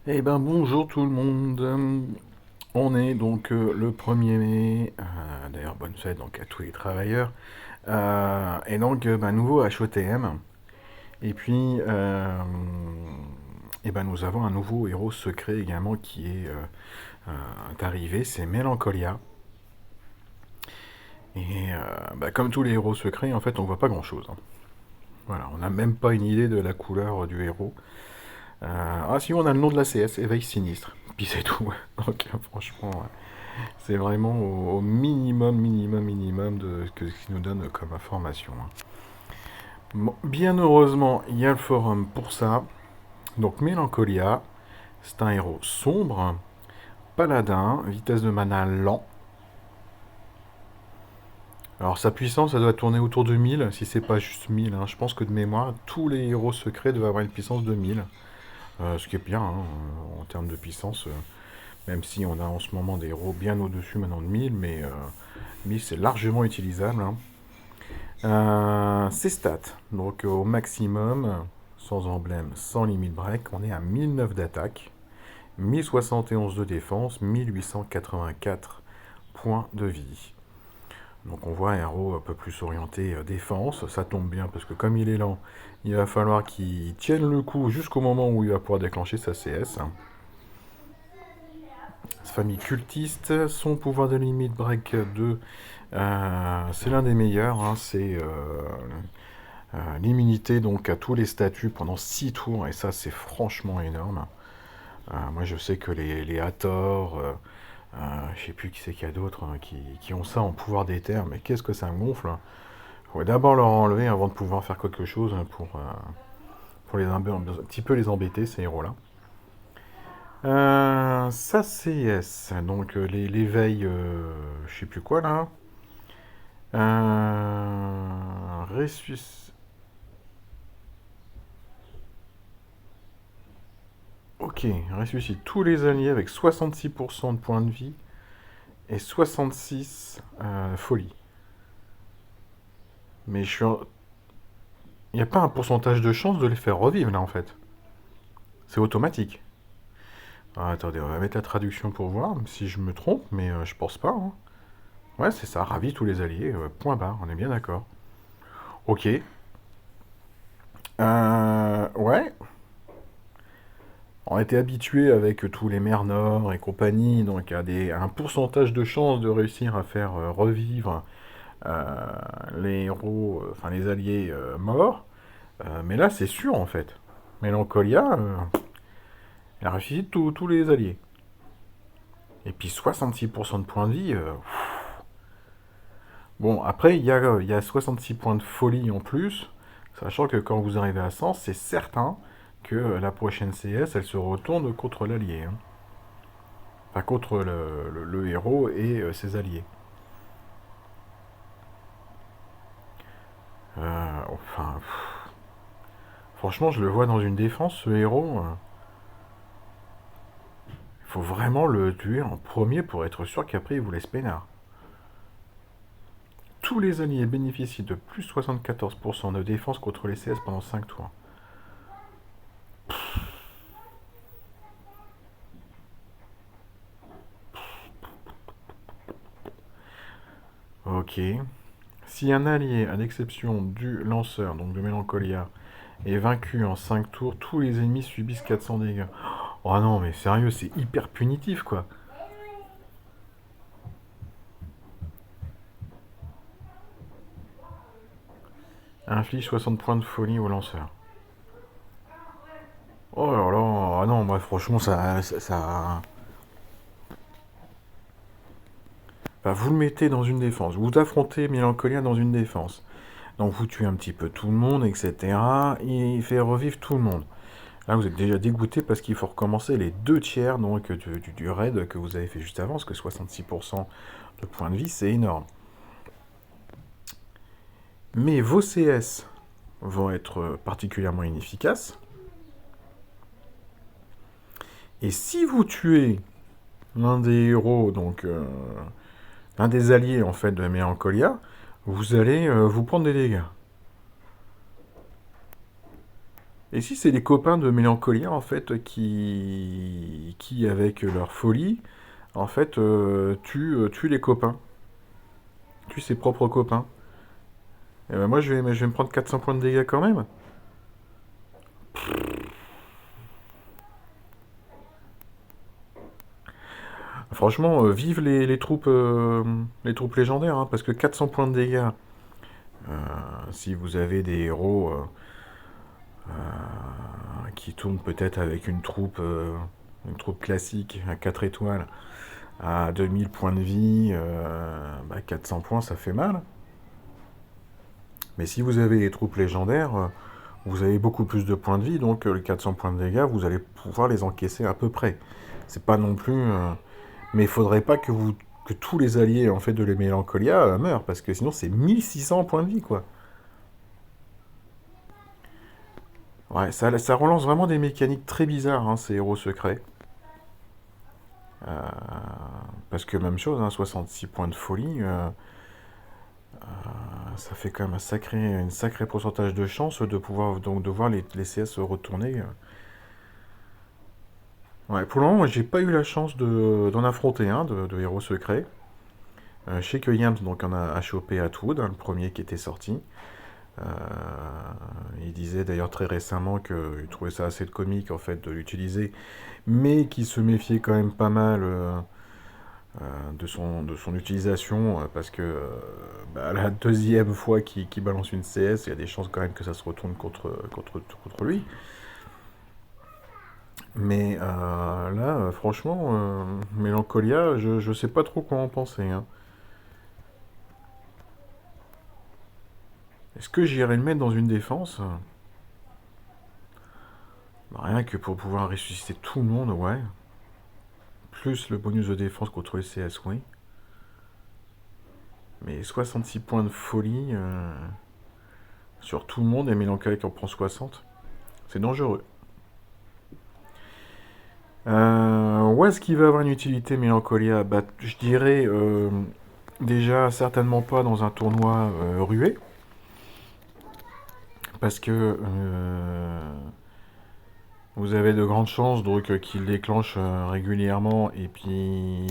Eh ben bonjour tout le monde. On est donc le 1er mai. D'ailleurs bonne fête donc à tous les travailleurs. Et donc nouveau HOTM. Et puis nous avons un nouveau héros secret également qui arrivé, c'est Mélancolia. Et comme tous les héros secrets, en fait on voit pas grand chose. Voilà, on n'a même pas une idée de la couleur du héros. Si on a le nom de la CS, Éveil Sinistre. Puis c'est tout. Donc franchement, c'est vraiment au minimum de ce qu'ils nous donnent comme information. Bon, bien heureusement, il y a le forum pour ça. Donc Mélancolia, c'est un héros sombre, paladin, vitesse de mana lent. Alors sa puissance, ça doit tourner autour de 1000, si c'est pas juste 1000. Je pense que de mémoire, tous les héros secrets doivent avoir une puissance de 1000. Ce qui est bien en termes de puissance. Même si on a en ce moment des héros bien au-dessus maintenant de 1000, mais 1000 c'est largement utilisable. Ses stats, donc au maximum, sans emblème, sans limite break, on est à 1009 d'attaque, 1071 de défense, 1884 points de vie. Donc on voit un héros un peu plus orienté défense, ça tombe bien parce que comme il est lent, il va falloir qu'il tienne le coup jusqu'au moment où il va pouvoir déclencher sa CS. Famille cultiste, son pouvoir de limite break 2, c'est l'un des meilleurs, c'est l'immunité donc à tous les statuts pendant 6 tours, et ça c'est franchement énorme. Moi je sais que les Hathor, je sais plus qui c'est qu'il y a d'autres qui ont ça en pouvoir d'éther, mais qu'est-ce que ça me gonfle. Il faut d'abord leur enlever avant de pouvoir faire quelque chose pour un petit peu les embêter, ces héros-là. Ça CS, donc l'éveil, je sais plus quoi là. Ressus... Ok, ressuscite tous les alliés avec 66% de points de vie et 66 folie. Mais il n'y a pas un pourcentage de chance de les faire revivre là en fait. C'est automatique. Attendez, on va mettre la traduction pour voir si je me trompe, mais je pense pas. Ouais, c'est ça, ravi tous les alliés, point barre, on est bien d'accord. Ok. Ouais, on était habitué avec tous les mers nord et compagnie, donc à un pourcentage de chance de réussir à faire revivre les héros, enfin les alliés morts. Mais là, c'est sûr en fait. Mélancolia, elle ressuscite tous les alliés. Et puis 66% de points de vie. Bon, après, il y a 66 points de folie en plus, sachant que quand vous arrivez à 100, c'est certain que la prochaine CS, elle se retourne contre l'allié. Enfin, contre le héros et ses alliés. Franchement, je le vois dans une défense, ce héros. Il faut vraiment le tuer en premier pour être sûr qu'après il vous laisse peinard. Tous les alliés bénéficient de plus 74% de défense contre les CS pendant 5 tours. Ok. Si un allié, à l'exception du lanceur, donc de Mélancolia, est vaincu en 5 tours, tous les ennemis subissent 400 dégâts. Oh non, mais sérieux, c'est hyper punitif quoi. Inflige 60 points de folie au lanceur. Oh là là, ah non, moi franchement, Enfin, vous le mettez dans une défense, vous affrontez Mélancolia dans une défense. Donc vous tuez un petit peu tout le monde, etc. Il fait revivre tout le monde. Là, vous êtes déjà dégoûté parce qu'il faut recommencer les 2 tiers donc, du raid que vous avez fait juste avant, parce que 66% de points de vie, c'est énorme. Mais vos CS vont être particulièrement inefficaces. Et si vous tuez l'un des héros, donc l'un des alliés en fait de Mélancolia, vous allez vous prendre des dégâts. Et si c'est les copains de Mélancolia, en fait, qui avec leur folie, en fait, tuent les copains, tuent ses propres copains. Et ben moi, je vais me prendre 400 points de dégâts quand même. Franchement, vive les troupes légendaires, hein, parce que 400 points de dégâts, euh, si vous avez des héros qui tournent peut-être avec une troupe classique à 4 étoiles, à 2000 points de vie, 400 points, ça fait mal. Mais si vous avez des troupes légendaires, vous avez beaucoup plus de points de vie, donc les 400 points de dégâts, vous allez pouvoir les encaisser à peu près. C'est pas non plus... Mais il faudrait pas que tous les alliés en fait de les Mélancolia meurent, parce que sinon c'est 1600 points de vie, quoi. Ouais, ça relance vraiment des mécaniques très bizarres, hein, ces héros secrets. Euh, Parce que même chose, hein, 66 points de folie, ça fait quand même un sacré pourcentage de chance de pouvoir donc de voir les CS se retourner. Ouais, pour le moment, moi, j'ai pas eu la chance d'en affronter un de héros secrets. Je sais que Yams donc en a chopé Atwood, hein, le premier qui était sorti. Euh, il disait d'ailleurs très récemment qu'il trouvait ça assez comique en fait de l'utiliser, mais qu'il se méfiait quand même pas mal de son utilisation parce que la deuxième fois qu'il balance une CS, il y a des chances quand même que ça se retourne contre lui. Mais là, franchement, Mélancolia, je sais pas trop quoi en penser, hein. Est-ce que j'irais le mettre dans une défense? Bah, rien que pour pouvoir ressusciter tout le monde, ouais. Plus le bonus de défense contre les CS, oui. Mais 66 points de folie sur tout le monde et Mélancolia qui en prend 60, c'est dangereux. Où est-ce qu'il va avoir une utilité Mélancolia? Bah, je dirais déjà certainement pas dans un tournoi rué. Parce que vous avez de grandes chances donc qu'il déclenche régulièrement et puis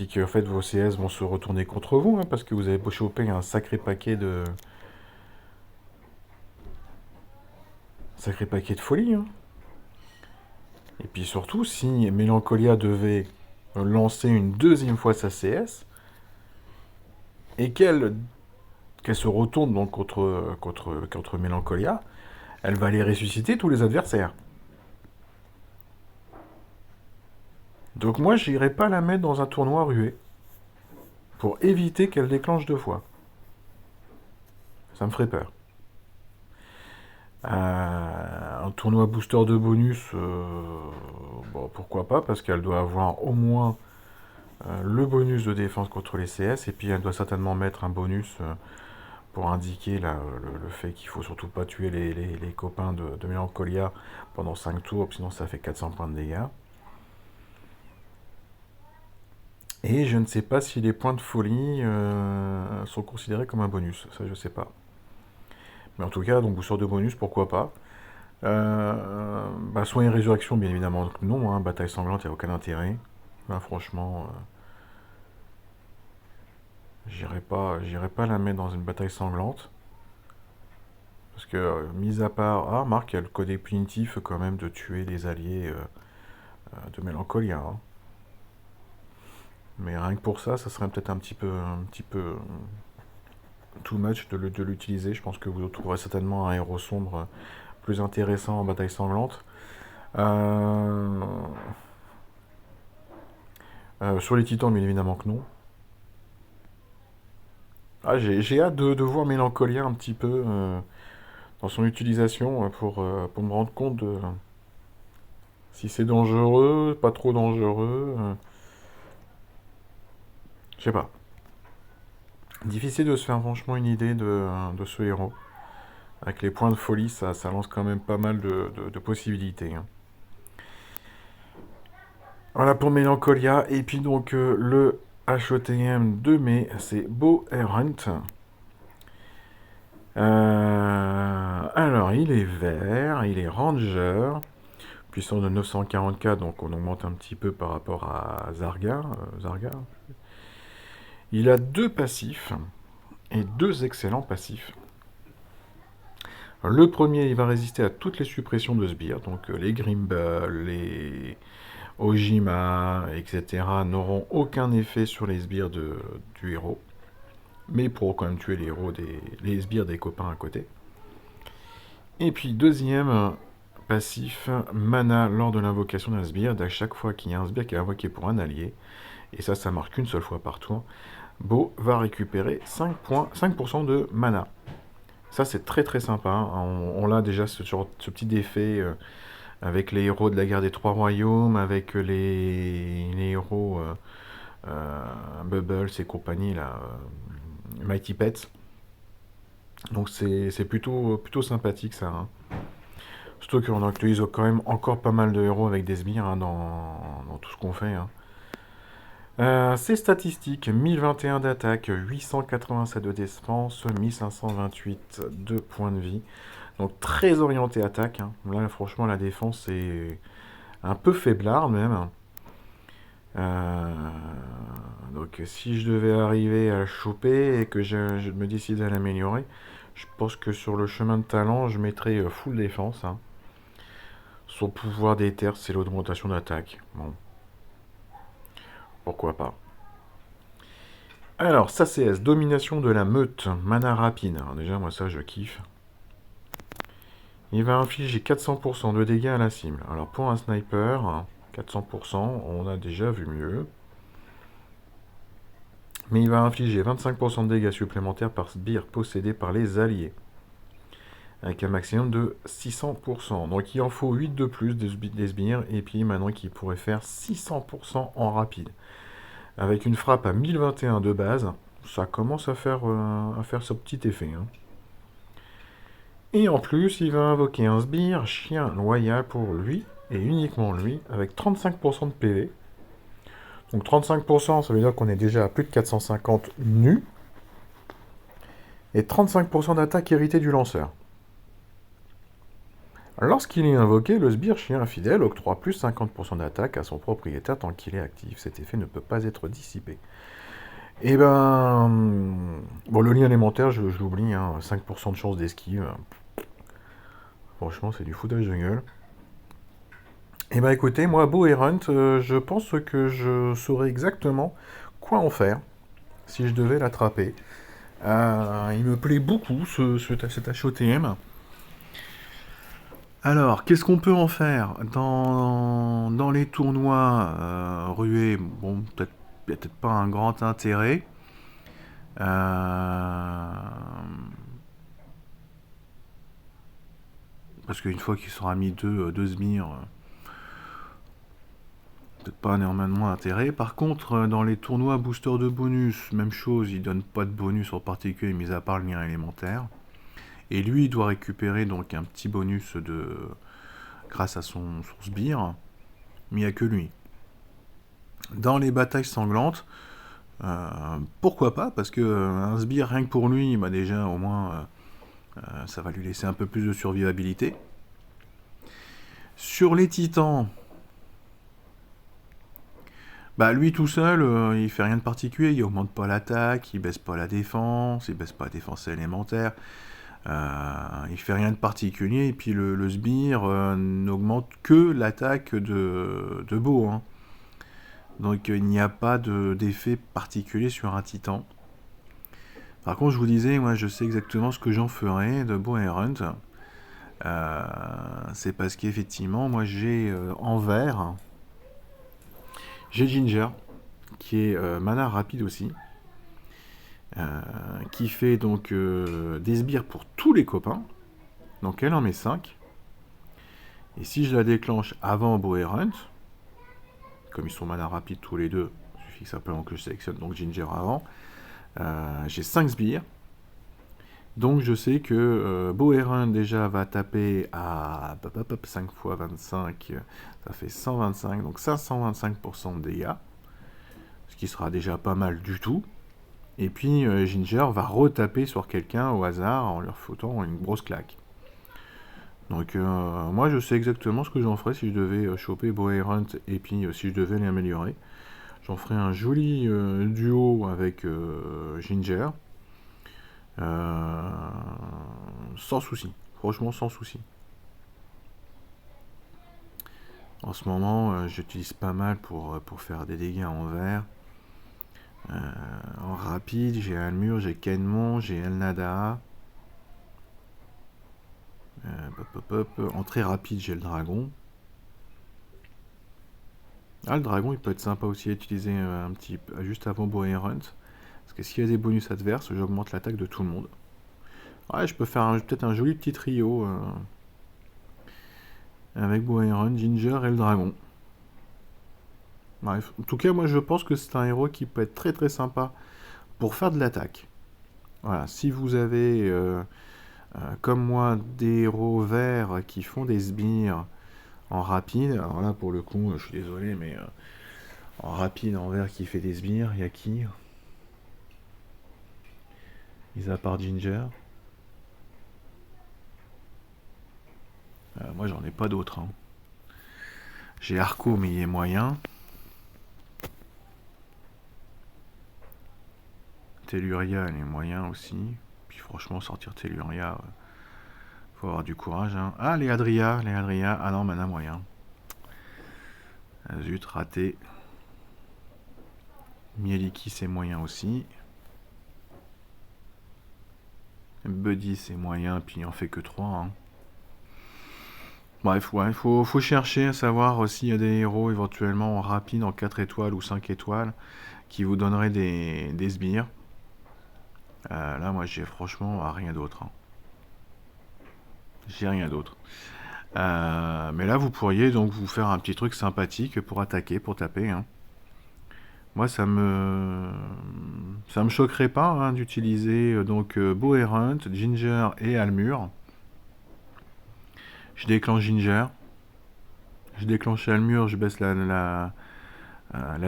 que en fait vos CS vont se retourner contre vous, hein, parce que vous avez chopé sacré paquet de folie, hein. Et puis surtout si Mélancolia devait lancer une deuxième fois sa CS et qu'elle se retourne donc contre Mélancolia, elle va aller ressusciter tous les adversaires. Donc moi, j'irai pas la mettre dans un tournoi rué pour éviter qu'elle déclenche deux fois. Ça me ferait peur. Un tournoi booster de bonus, bon, pourquoi pas, parce qu'elle doit avoir au moins le bonus de défense contre les CS, et puis elle doit certainement mettre un bonus pour indiquer le fait qu'il faut surtout pas tuer les copains de Mélancolia pendant 5 tours, sinon ça fait 400 points de dégâts. Et je ne sais pas si les points de folie sont considérés comme un bonus, ça je sais pas. Mais en tout cas, donc booster de bonus, pourquoi pas. Soin et résurrection, bien évidemment, non, hein, bataille sanglante, il n'y a aucun intérêt. Là, franchement, j'irai pas la mettre dans une bataille sanglante. Parce que, mis à part. Ah, Marc, il y a le côté punitif quand même de tuer des alliés de Mélancolia, hein. Mais rien que pour ça, ça serait peut-être un petit peu too much de l'utiliser. Je pense que vous trouverez certainement un héros sombre plus intéressant en bataille sanglante. Euh, sur les titans, bien évidemment que non. Ah, j'ai hâte de voir Mélancolia un petit peu dans son utilisation pour me rendre compte de si c'est dangereux, pas trop dangereux. Je sais pas. Difficile de se faire franchement une idée de ce héros. Avec les points de folie, ça lance quand même pas mal de possibilités, hein. Voilà pour Mélancolia. Et puis donc le HETM de mai, c'est Beau Hunt. Alors, il est vert, il est ranger, puissance de 944, donc on augmente un petit peu par rapport à Zargar. Il a deux passifs, et deux excellents passifs. Le premier, il va résister à toutes les suppressions de sbires, donc les Grimble, les Ojima, etc. n'auront aucun effet sur les sbires du héros, mais pourront quand même tuer les sbires des copains à côté. Et puis deuxième passif, mana lors de l'invocation d'un sbire, à chaque fois qu'il y a un sbire qui est invoqué pour un allié, et ça marque qu'une seule fois par tour, Beau va récupérer 5% de mana. Ça c'est très très sympa, hein. On l'a déjà ce petit effet avec les héros de la guerre des Trois Royaumes, avec les héros Bubbles et compagnie, là, Mighty Pets. Donc c'est plutôt sympathique ça, hein. Surtout qu'on utilise quand même encore pas mal de héros avec des sbires, hein, dans tout ce qu'on fait, hein. Ses statistiques, 1021 d'attaque, 887 de défense, 1528 de points de vie. Donc très orienté attaque, hein. Là franchement la défense est un peu faiblard même. Euh, donc si je devais arriver à le choper et que je me décidais à l'améliorer, je pense que sur le chemin de talent, je mettrais full défense, hein. Son pouvoir d'éther, c'est l'augmentation d'attaque. Bon, pourquoi pas. Alors, ça c'est domination de la meute, mana rapide. Alors déjà, moi ça je kiffe. Il va infliger 400% de dégâts à la cible. Alors pour un sniper, 400%, on a déjà vu mieux. Mais il va infliger 25% de dégâts supplémentaires par sbire possédé par les alliés. Avec un maximum de 600%. Donc il en faut 8 de plus des sbires. Et puis maintenant qu'il pourrait faire 600% en rapide. Avec une frappe à 1021 de base, ça commence à faire ce petit effet, hein. Et en plus, il va invoquer un sbire chien loyal pour lui, et uniquement lui, avec 35% de PV. Donc 35%, ça veut dire qu'on est déjà à plus de 450 nus. Et 35% d'attaque héritée du lanceur. Lorsqu'il est invoqué, le sbire chien infidèle octroie plus 50% d'attaque à son propriétaire tant qu'il est actif. Cet effet ne peut pas être dissipé. Et ben... Bon, le lien élémentaire, je l'oublie, hein, 5% de chance d'esquive. Franchement, c'est du foutage de gueule. Et ben écoutez, moi, Beau et Runt, je pense que je saurais exactement quoi en faire si je devais l'attraper. Il me plaît beaucoup cet HOTM. Alors, qu'est-ce qu'on peut en faire dans les tournois rués? Bon, peut-être pas un grand intérêt. Parce qu'une fois qu'il sera mis deux sbires, peut-être pas énormément d'intérêt. Par contre, dans les tournois booster de bonus, même chose, il donne pas de bonus en particulier, mis à part le lien élémentaire. Et lui, il doit récupérer donc un petit bonus grâce à son sbire, mais il n'y a que lui. Dans les batailles sanglantes, pourquoi pas, parce que un sbire, rien que pour lui, bah déjà, au moins, ça va lui laisser un peu plus de survivabilité. Sur les titans, bah lui tout seul, il fait rien de particulier, il augmente pas l'attaque, il baisse pas la défense, il baisse pas la défense élémentaire, il fait rien de particulier, et puis le sbire n'augmente que l'attaque de Beau, hein. Donc il n'y a pas d'effet particulier sur un titan. Par contre, je vous disais, moi je sais exactement ce que j'en ferai de Beau et Runt. C'est parce qu'effectivement, moi j'ai en vert, j'ai Ginger, qui est mana rapide aussi, qui fait donc des sbires pour tous les copains. Donc elle en met 5. Et si je la déclenche avant Beau et Runt, comme ils sont mana rapides tous les deux, il suffit simplement que je sélectionne donc Ginger avant, j'ai 5 sbires. Donc je sais que Beau et Runt déjà va taper à 5 x 25, ça fait 125, donc 525% de dégâts, ce qui sera déjà pas mal du tout. Et puis Ginger va retaper sur quelqu'un au hasard en leur foutant une grosse claque. Donc moi je sais exactement ce que j'en ferais si je devais choper Boerhunt et puis si je devais l'améliorer. J'en ferais un joli duo avec Ginger. Sans souci. Franchement sans souci. En ce moment j'utilise pas mal pour faire des dégâts en vert. En rapide, j'ai Almur, j'ai Kenmon, j'ai Elnada. En très rapide, j'ai le dragon. Ah, le dragon, il peut être sympa aussi à utiliser un petit juste avant Boerhunt. Parce que s'il y a des bonus adverses, j'augmente l'attaque de tout le monde. Ouais, je peux faire peut-être un joli petit trio avec Boerhunt, Ginger et le dragon. Bref, en tout cas, moi je pense que c'est un héros qui peut être très très sympa pour faire de l'attaque. Voilà, si vous avez comme moi des héros verts qui font des sbires en rapide, alors là pour le coup, je suis désolé, mais en rapide, en vert qui fait des sbires, il y a qui? Mis à part Ginger. Moi j'en ai pas d'autres. Hein. J'ai Arco, mais il est moyen. Telluria, elle est moyen aussi. Puis franchement, sortir Telluria, faut avoir du courage. Hein. Ah, les Adria. Ah non, mana moyen. Ah, zut, raté. Mieliki, c'est moyen aussi. Buddy, c'est moyen, puis il en fait que 3. Hein. Bref, ouais, faut chercher à savoir s'il y a des héros éventuellement en rapide, en 4 étoiles ou 5 étoiles, qui vous donneraient des sbires. Là, moi, j'ai franchement rien d'autre. Hein. J'ai rien d'autre. Mais là, vous pourriez donc vous faire un petit truc sympathique pour attaquer, pour taper. Hein. Moi, ça me choquerait pas hein, d'utiliser donc Boerhunt, Ginger et Almur. Je déclenche Ginger. Je déclenche Almur, je baisse la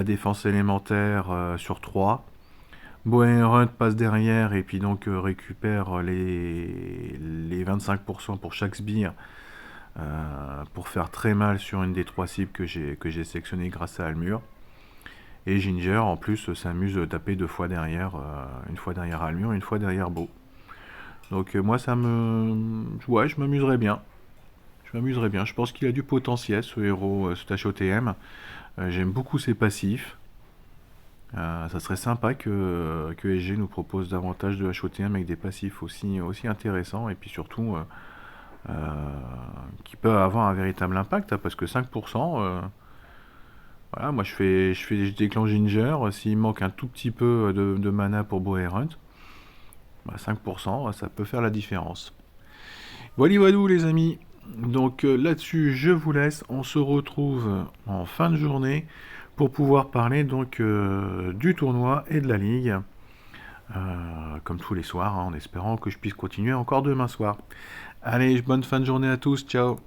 défense élémentaire sur 3. Boerhunt passe derrière et puis donc récupère les 25% pour chaque sbire pour faire très mal sur une des 3 cibles que j'ai sélectionnées grâce à Almur. Et Ginger en plus s'amuse de taper 2 fois derrière, une fois derrière Almur, une fois derrière Beau. Donc moi ouais, je m'amuserais bien. Je pense qu'il a du potentiel ce héros, ce HOTM. J'aime beaucoup ses passifs. Ça serait sympa que SG nous propose davantage de HOTM avec des passifs aussi intéressants et puis surtout qui peuvent avoir un véritable impact hein, parce que 5%, voilà, moi je déclenche Ginger, s'il manque un tout petit peu de mana pour Boerhunt, 5%, ça peut faire la différence. Voilà, voilà les amis. Donc là-dessus, je vous laisse. On se retrouve en fin de journée pour pouvoir parler donc du tournoi et de la ligue, comme tous les soirs, hein, en espérant que je puisse continuer encore demain soir. Allez, bonne fin de journée à tous. Ciao.